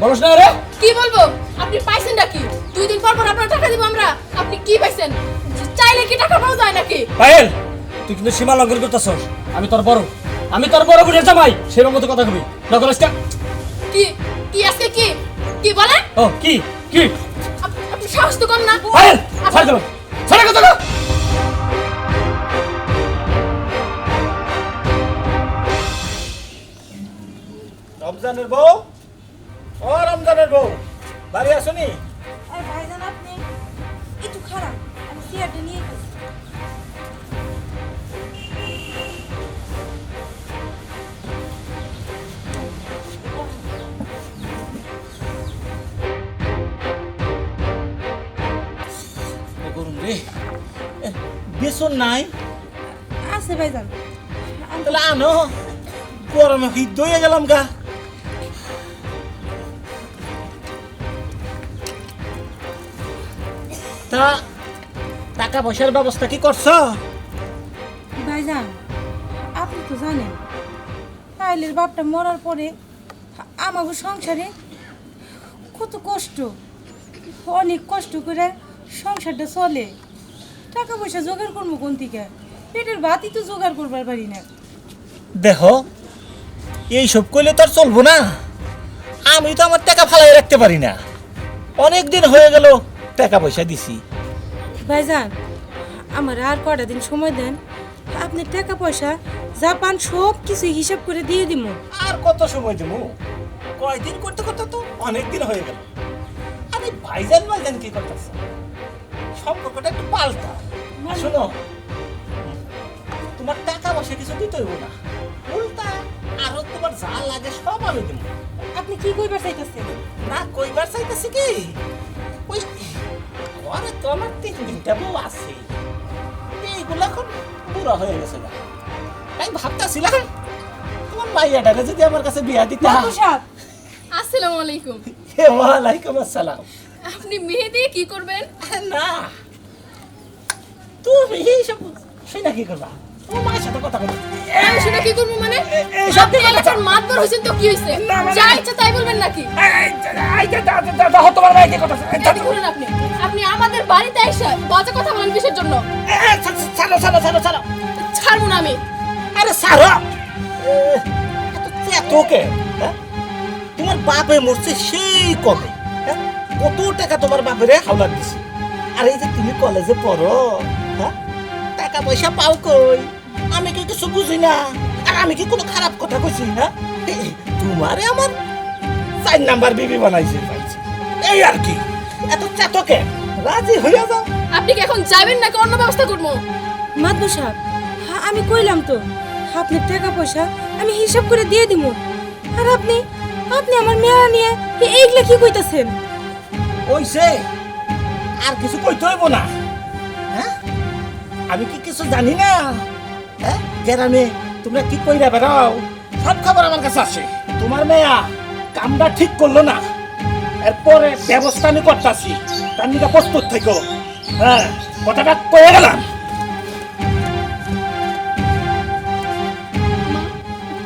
বলছ না রে? কি বলবো? আপনি পাইছেন নাকি? 2 দিন পর পর আপনার টাকা দিব আমরা। আপনি কি পাইছেন? চাইলে কি টাকা পাওয়া যায় নাকি? পায়েল, তুই কিন্তু সীমা লঙ্ঘন করতেছস। আমি তোর বড় বুড়ির জামাই, সেরকম মতো কথা কবি নকল আজকে। কি কি আজকে কি কি বলেন? ও কি কি আপনি সাহস তো কম না। পায়েল, ছাড় দাও, ছাড় কথা না। রমজানের বউ, ও রমজানের বউ, বাড়ি আসুনি? ভাইজান আপনি একটু খারাপ, আমি চেয়ারটা নিয়ে গেছি। করুন রে, বেসন নাই? আছে ভাইজান, তাহলে আনো, গরমে হিদ্ধ হয়ে গেলাম গা। তা টাকা পয়সার ব্যবস্থা কি করছো? ভাইজান আপনি তো জানেন পাইলের বাপটা মরার পরে আমাকে সংসারে কত কষ্ট, অনেক কষ্ট করে সংসারটা চলে। টাকা পয়সা জোগাড় করবো কোন থেকে? পেটের ভাতই তো জোগাড় করবার পারি না। দেখো, এইসব করলে তো আর চলবো না। আমি তো আমার টাকা ফালাই রাখতে পারি না। অনেক দিন হয়ে গেল টাকা পয়সা দিছি। ভাইজান আমার আর কটা দিন সময় দেন, আপনার টাকা পয়সা যা পান সব কিছু হিসাব করে দিয়ে দিব। আর কত সময় দেবো? কয়দিন করতে করতে তো অনেক দিন হয়ে গেল। আমি ভাইজান কি করতেছ? সম্পর্কটা একটু পাল্টা। আর শোনো, তোমার টাকা পয়সা কিছু দিতে হইব না, উল্টা আরো তোমার যা লাগে সব আমি দেবো। আপনি কি কইবার চাইতেছেন? না কইবার চাইতেছি কি, ওই ঘরে তো আমার 3-4টা বউ আছে, এইগুলো এখন বুড়া হয়ে গেছে না। তাই ভাবতেছিলাম তোমার মাইয়াটাকে যদি আমার কাছে বিয়া দিতে। বাবু সাহেব, আসসালামু আলাইকুম। ওয়ালাইকুম আসসালাম। আপনি মেয়ে দিয়ে কি করবেন? না, তুমি এইসব শুনে কি করবা? তোমার মায়ের সাথে কথা বলো। আমি শুনে কি করবো মানে? এইসব আপনি এলাকার মাতবর হয়েছেন তো কি হয়েছে? যা ইচ্ছা তাই বলবেন নাকি? তোমার মায়ের কি কথা? এটি করুন আপনি। আপনি আমাদের বাড়িতে এসে বাজে কথা বলেন কিসের জন্য? ছাড়ো ছাড়ো ছাড়ো ছাড়ো। ছাড়বো না আমি। আরে ছাড়ো। তোকে তোমার বাপে মরছে সেই কবে? হ্যাঁ? কত টাকা তোমার বাপেরে হাওলাত দিছি। আর এই যে তুমি কলেজে পড়ো, হ্যাঁ, টাকা পয়সা পাও কই? আমি কি কিছু বুঝি না? আর আমি কি কোনো খারাপ কথা কইছি? হ্যাঁ, তোমারে আমার 4 নাম্বার বিবি বানাইছে। এই আর কি, এত চাতকে রাজি হইয়া যাও। আপনি কি এখন যাবেন নাকি অন্য ব্যবস্থা করবো? মাদবু সাহেব, আমি কইলাম তো আপনার টাকা পয়সা আমি হিসাব করে দিয়ে দিব। আর আপনি আপনি আমার মেয়া নিয়ে এইগুলা কি কইতাছেন? ওইছে, আর কিছু কইতে হইব না। হ্যাঁ, আমি কি কিছু জানি না? হ্যাঁ, গ্রামে তোমরা কি কইরা বেড়াও, সব খবর আমার কাছে আসে। তোমার মেয়া কামটা ঠিক করলো না, এরপরে ব্যবস্থা আমি করতেছি, তার নিকে প্রস্তুত থেকো। হ্যাঁ, কথাটা কয়ে গেলাম।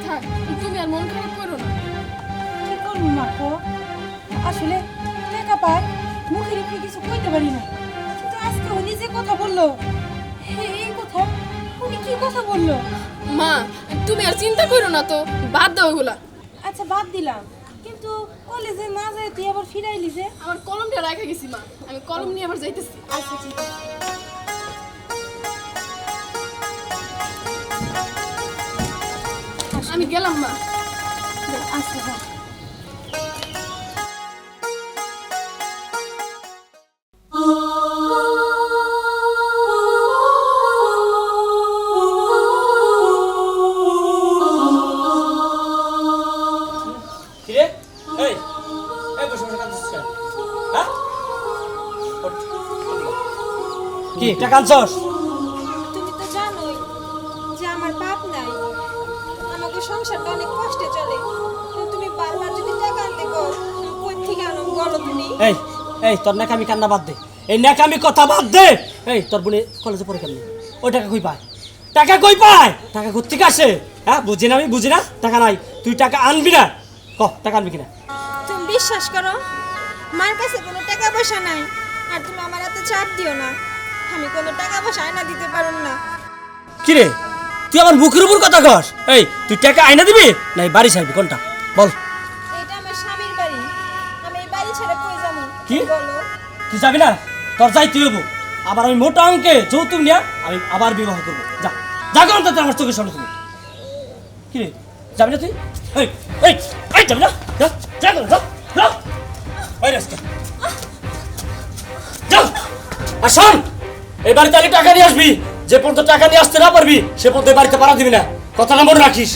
থাক, তুমি আর মন খারাপ করো না। কি করবো মা কো? আসলে টাকা পায় মুখের উপরে কিছু কইতে পারি না। কিন্তু আজকে উনি যে কথা বললো, এই কথা উনি কি কথা বললো? মা, তুমি আর চিন্তা করো না তো, বাদ দাও ওগুলা। আচ্ছা বাদ দিলাম, কিন্তু কলেজে না যায় তুই আবার ফিরাইলি যে? আমার কলমটা রাখা গেছি মা, আমি কলম নিয়ে আবার যাইতেছি। আচ্ছা ঠিক আছে। আমি গেলাম মা। আচ্ছা যা। কি রে? এই এই বসে বসে কাঁদছিস কেন? হ্যাঁ? কি টাকা আনছস? তুমি তো জানোই যে আমার বাপ নাই, আমাকে সংসারটা অনেক কষ্টে চলে। তুমি বারবার যদি টাকা আনতে কও, কই থেকে আনো বলো তুমি? এই এই তোর নাকি আমি কান্না বাদ দে, এই নাকি আমি কথা বাদ দে। এই তোর বোনে কলেজে পড়ে কেমনি? ওই টাকা কই পায়? টাকা কই পায়? টাকা কোত্থেকে আসে? হ্যাঁ, বুঝি না, আমি বুঝি না। টাকা নাই, তুই টাকা আনবি না। ক টাকা আনবি কিনা? তুমি বিশ্বাস করো মার কাছে কোনো টাকা পয়সা নাই, আর তুমি আমার এত চাপ দিও না, আমি কোনো টাকা পয়সা আয়না দিতে পারো না। কি রে তুই আমার মুখের উপর কথা কস? এই তুই টাকা আইনা দিবি না এই বাড়ি ছাড়বি কোনটা বল? এটা আমার স্বামীর বাড়ি, আমি এই বাড়ি ছেড়ে কই যাবো কি? বলো? তুই যাবি না? তোর যাইতে হইব। আবার আমি মোটা অঙ্কে যৌতুক নিয়ে আমি আবার বিবাহ করবো। যা যা করুন তাতে আমার চোখের সামনে তুমি। কি রে যাবি না তুই? এই এই এই যাবি না? যা যা করুন যা যা ওই রাস্তা যা। আর শোন এই বাড়িতে আগে টাকা নিয়ে আসবি, যে পর্যন্ত টাকা নিয়ে আসতে না পারবি সে পর্যন্ত এই বাড়িতে পাড়া দিবি না, কথাটা মনে রাখিস।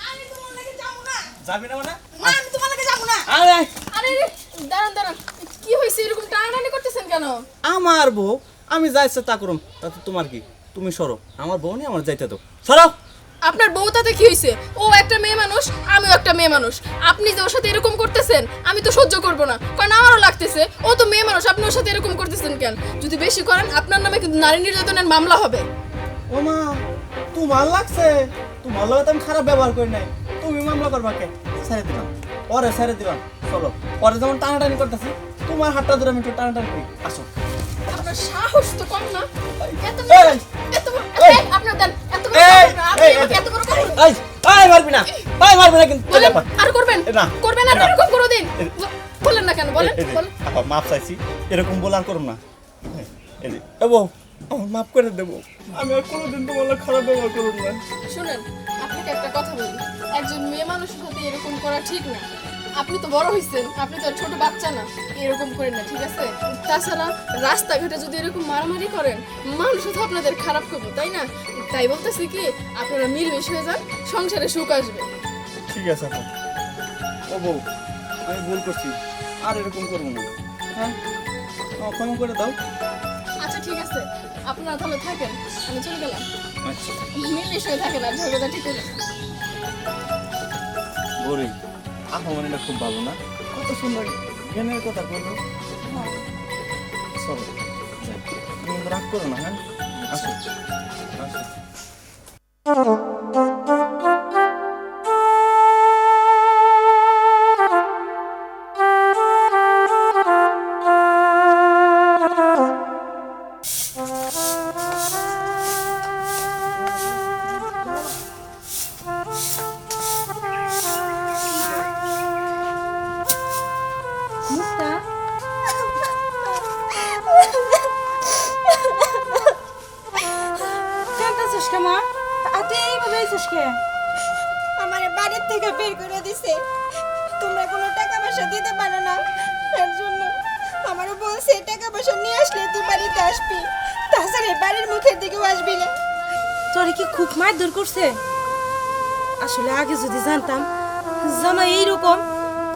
আমি তোমার লাগে যাবো না। যাবি না মানে? না আমি তোমার লাগে যাবো না। আরে আরে রে, দাঁড়ান দাঁড়ান, কি হয়েছে এরকম টানাটানি করতেছেন কেন? আমার বউ, আমি যা ইচ্ছা তা করুম, তাতে তোমার কি? তুমি সরো, আমার বউ নিয়ে আমার যাইতে দাও, সরো। আপনার বউ তাতে কি হয়েছে? ও একটা মেয়ে মানুষ, আমিও একটা মেয়ে মানুষ। আপনি যে ওর সাথে এরকম করতেছেন আমি তো সহ্য করব না, কারণ আমারও লাগতেছে ও তো মেয়ে মানুষ। আপনি ওর সাথে এরকম করতেছেন কেন? যদি বেশি করেন আপনার নামে কিন্তু নারী নির্যাতনের মামলা হবে। ও মা, তোমার লাগছে? তোমার লগে তো আমি খারাপ ব্যবহার করি নাই, তুমি মামলা করবা কে? ছেড়ে দিলাম, পরে ছেড়ে দিলাম, চলো। পরে যেমন টানাটানি করতেছি তোমার হাতটা ধরে আমি একটু টানাটানি করি, আসো। আপনার সাহস তো কম না? এত এই! এত এই! আপনার দেন এত বড় এই! কথা, আপনি এই! আমাকে এত বড় কথা বলেন? এই এই মারবি না, এই মারবি না কিন্তু বলেন, আর করবেন না, করবেন না না। এরকম করে দিন। বলেন না কেন, বলেন বলেন। মাপ চাইছি, এরকম বলে আর করুম না। এই যে, এ বউ, আমার মাফ করে দেবো, আমি আর কোনোদিন তোমার লগে খারাপ ব্যবহার করুম না। শুনেন, আপনাকে একটা কথা বলি, একজন মেয়ে মানুষের সাথে এরকম করা ঠিক না। আপনি তো বড় হয়েছেন, আপনি তো আর ছোট বাচ্চা না, এরকম করেন না, ঠিক আছে? তাছাড়া রাস্তাঘাটে যদি এরকম মারামারি করেন মানুষ তো আপনাদের খারাপ করবে, তাই না? তাই বলতেছি কি আপনারা মিলমিশ হয়ে যান, সংসারে সুখ আসবে। ঠিক আছে আপা, ও বউ, আমি ভুল করছি, আর এরকম করবো না, হ্যাঁ? আমাকে ক্ষমা করে দাও। আচ্ছা ঠিক আছে, আপনারা তাহলে থাকেন, আমি চলে গেলাম। আচ্ছা মিলমিশ হয়ে থাকেন, আর ঝগড়া ঠিক হয়ে যাবে। বলি, আপা মানে খুব ভালো না? কত সুন্দর জ্ঞানের কথা বললো। চলো যাই। তুমি কিন্তু রাগ করো না, হ্যাঁ? আসো আসো। মুক্তা কাঁদতেছিস কে মা? আর তুই এইভাবে আইছিস কে? আমার বাড়ির থেকে বের করে দিছে, তোমরা কোনো টাকা পয়সা দিতে পারো না, এর জন্য আমারও বলছে টাকা পয়সা নিয়ে আসলে তুই বাড়িতে আসবি, তাছাড়া এই বাড়ির মুখের দিকেও আসবি না। তোরে কি খুব মারধর করছে? আসলে আগে যদি জানতাম জামাই এইরকম,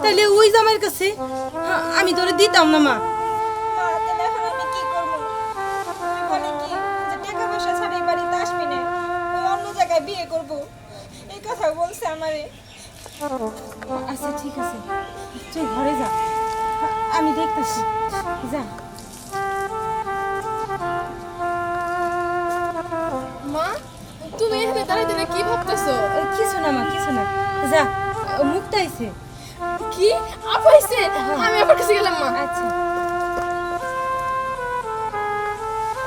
তাহলে ওই জামাইয়ের কাছে আমি তোরে দিতাম না মা। মা, তাহলে এখন আমি কি করবো? তুমি বলে কি যে টাকা পয়সা ছাড়া এই বাড়িতে আসবি না, ওই অন্য জায়গায় বিয়ে করব, এই কথা বলছে আমারে। আচ্ছা ঠিক আছে, তুই ঘরে যা, আমি দেখতেছি, যা। মা, তুমি এখানে দাঁড়িয়ে দাঁড়িয়ে কি ভাবতেছো? কিছু না মা, কিছু না, যা। মুক্তা আইছে। কি আপাইছে? আমি আপনার কাছে গেলাম মা। আচ্ছা,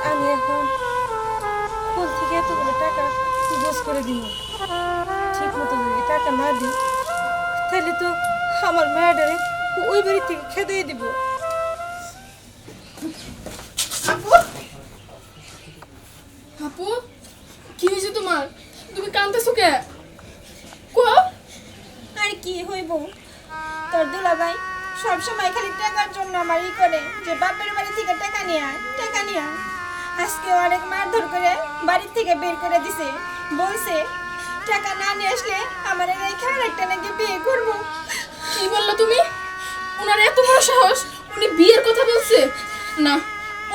আমি এখন কোন থেকে এতগুলো টাকা গোছ করে দিব? ঠিক মতো যদি টাকা না দিই তাহলে তো আমার মায়াটারে ওই বাড়ি থেকে খেদাই দিব। আপু, আপু, কি হয়েছে তোমার? তুমি কাঁদতেছো কে? কো আর কি হইব, তোর দুলাভাই সবসময় খালি টাকার জন্য আমার ই করে যে বাপের বাড়ি থেকে টাকা নিয়ে আয়, টাকা নিয়ে আয়। আজকে অনেক মারধর করে বাড়ির থেকে বের করে দিছে, বলছে টাকা না নিয়ে আসলে আমার রেখে আরেকটা নাকি বিয়ে করবো। কি বললো তুমি? ওনার এত বড় সাহস, উনি বিয়ের কথা বলছে? না,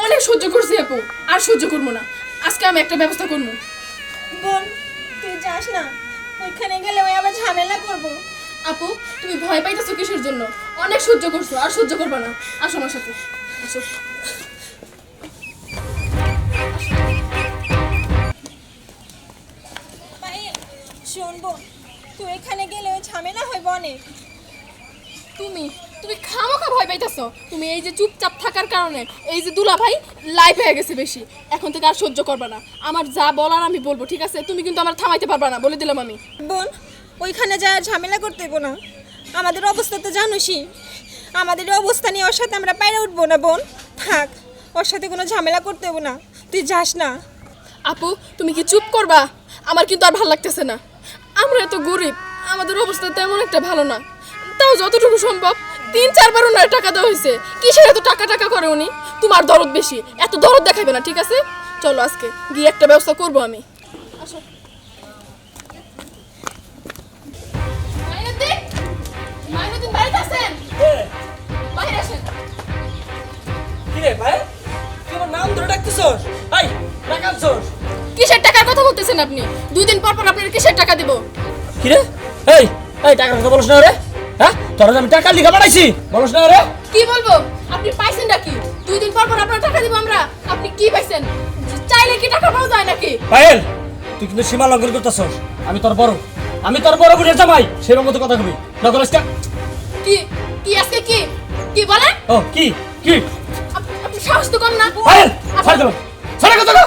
অনেক সহ্য করছি আপু, আর সহ্য করবো না। আজকে আমি একটা ব্যবস্থা করবো। বোন, তুই যাস না, ওইখানে গেলে ওই আবার ঝামেলা করবো। আপু, তুমি ভয় পাইতেছো কিসের জন্য? অনেক সহ্য করছো, আর সহ্য করবে না। আসো আমার সাথে, আসো। শোন বোন, তুই এখানে গেলে ওই ঝামেলা হইব অনেক। তুমি তুমি খামোখা ভয় পাইতেছো। তুমি এই যে চুপচাপ থাকার কারণে এই যে দুলা ভাই লাইফ হয়ে গেছে বেশি, এখন থেকে আর সহ্য করবা না। আমার যা বলার আমি বলবো, ঠিক আছে? তুমি কিন্তু আমার থামাইতে পারবা না, বলে দিলাম আমি। বোন, ওইখানে যায় আর ঝামেলা করতে হইব না। আমাদের অবস্থা তো জানোসই, আমাদের এই অবস্থা নিয়ে ওর সাথে আমরা পাইরে উঠবো না। বোন থাক, ওর সাথে কোনো ঝামেলা করতে হইব না, তুই যাস না। আপু তুমি কি চুপ করবা? আমার কিন্তু আর ভালো লাগতেছে না। আমরা এত গরিব, আমাদের অবস্থা তেমন একটা ভালো না। তাও যতটুকু সম্ভব 3-4 বার ওনার টাকা দেওয়া হয়েছে। কিসের এত টাকা টাকা করে উনি? তোমার দরদ বেশি, এত দরদ দেখাবে না, ঠিক আছে? চলো আজকে গিয়ে একটা ব্যবস্থা করবো আমি। আসো মাইনুদ্দিন, মাইনুদ্দিন বাড়িতে আছেন? বাইরে আসেন। কি রে ভাই, তুই আমার নাম ধরে ডাকতেছস? এই টাকা আনছস? কিসের টাকার কথা বলতেছেন আপনি? 2 দিন পর পর আপনার কিসের টাকা দেব? কি রে? এই এই টাকার কথা বলছ না রে? হ্যাঁ, তোরা আমি টাকা লিখা বানাইছি, বলছ না রে? কি বলবো? আপনি পাইছেন নাকি? 2 দিন পর পর আপনার টাকা দিব আমরা। আপনি কি পাইছেন? চাইলে কি টাকা পাওয়া যায় নাকি? পায়েল, তুই কিন্তু সীমা লঙ্ঘন করতেছস। আমি তোর বড় বুড়ির জামাই, সেই মতো কথা কবি নকলস্কা। কি কি আজকে কি কি বলেন? ও কি কি আপনি সাহস তো কম না। পায়েল, ছাড় দাও, ছাড়া কথা কও।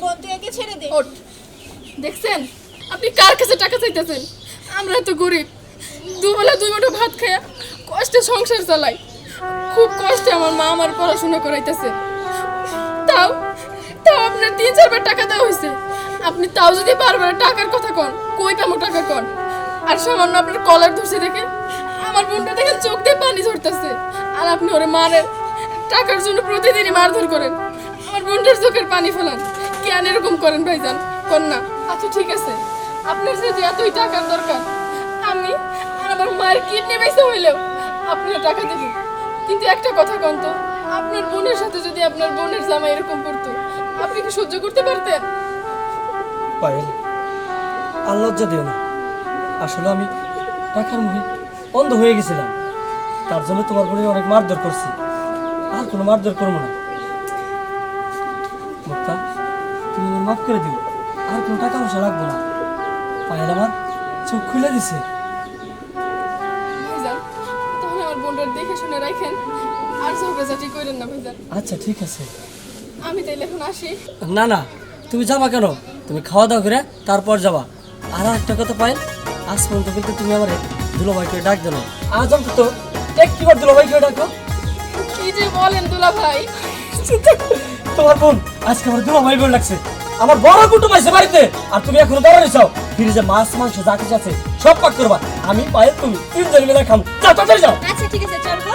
বোন তুই একে ছেড়ে দে। ওঠ। দেখছেন আপনি কার কাছে টাকা চাইতেছেন? আমরা তো গরিব, দুবেলা 2 মুঠো ভাত খায়া কষ্টে সংসার চালাই। খুব কষ্টে আমার মা আমার পড়াশোনা করাইতেছে। তাও তাও আপনার 3-4 বার টাকা দেওয়া হয়েছে। আপনি তাও যদি বারবার টাকার কথা কন, কই পাবো টাকা কন? আর সামান্য আপনার কলার ধরছে দেখে আমার বোনটা দেখেন চোখ দিয়ে পানি ঝরতেছে। আর আপনি ওরে মারেন, টাকার জন্য প্রতিদিনই মারধর করেন। আমার বোনটার চোখের পানি ফেলান। কেন এরকম করেন ভাইজান? কর না। আচ্ছা ঠিক আছে, আপনার যদি এতই টাকার দরকার, আমি আর আমার মায়ের কিডনি বেঁচে হইলেও আপনার টাকা দেব। কিন্তু একটা কথা কন তো, আপনার বোনের সাথে যদি আপনার বোনের জামাই এরকম করতো, আপনি কি সহ্য করতে পারতেন? পায়েল, আর লজ্জা দিও না। আসলে আমি টাকার মুখে অন্ধ হয়ে গেছিলাম, তার জন্য তোমার বোনের অনেক মারধর করছি। আর কোনো মারধর করবো না। মুক্তা, তুমি আমার মাফ করে দিও, আর কোনো টাকা পয়সা লাগবো না। পায়েল আমার চোখ খুলে দিছে। ভাইজান তাহলে আমার বোনটার দেখে শুনে রাখেন, আর ঝগড়াঝাটি করেন না ভাইজান। আচ্ছা ঠিক আছে। আমি তাইলে এখন আসি। না না, তুমি যাবা কেন? তুমি খাওয়া দাওয়া করে তারপর যাবা। আর একটা কথা পায়েল, আজ পর্যন্ত কিন্তু তুমি আমার দুলাভাই করে ডাক দেন। আজ অন্তত একবার দুলাভাই করে ডাকো। কি যে বলেন দুলা ভাই? তোমার বোন আজকে আমার দুলাভাই বলে লাগছে। আমার বড় কুটুম আছে বাড়িতে, আর তুমি এখনো বড় নিছাও। ফ্রিজে মাছ মাংস যা কিছু আছে সব পাক করবা। আমি পায়েল তুমি 3 জন মিলে খাম। যাও তাড়াতাড়ি যাও। আচ্ছা ঠিক আছে, চল গো।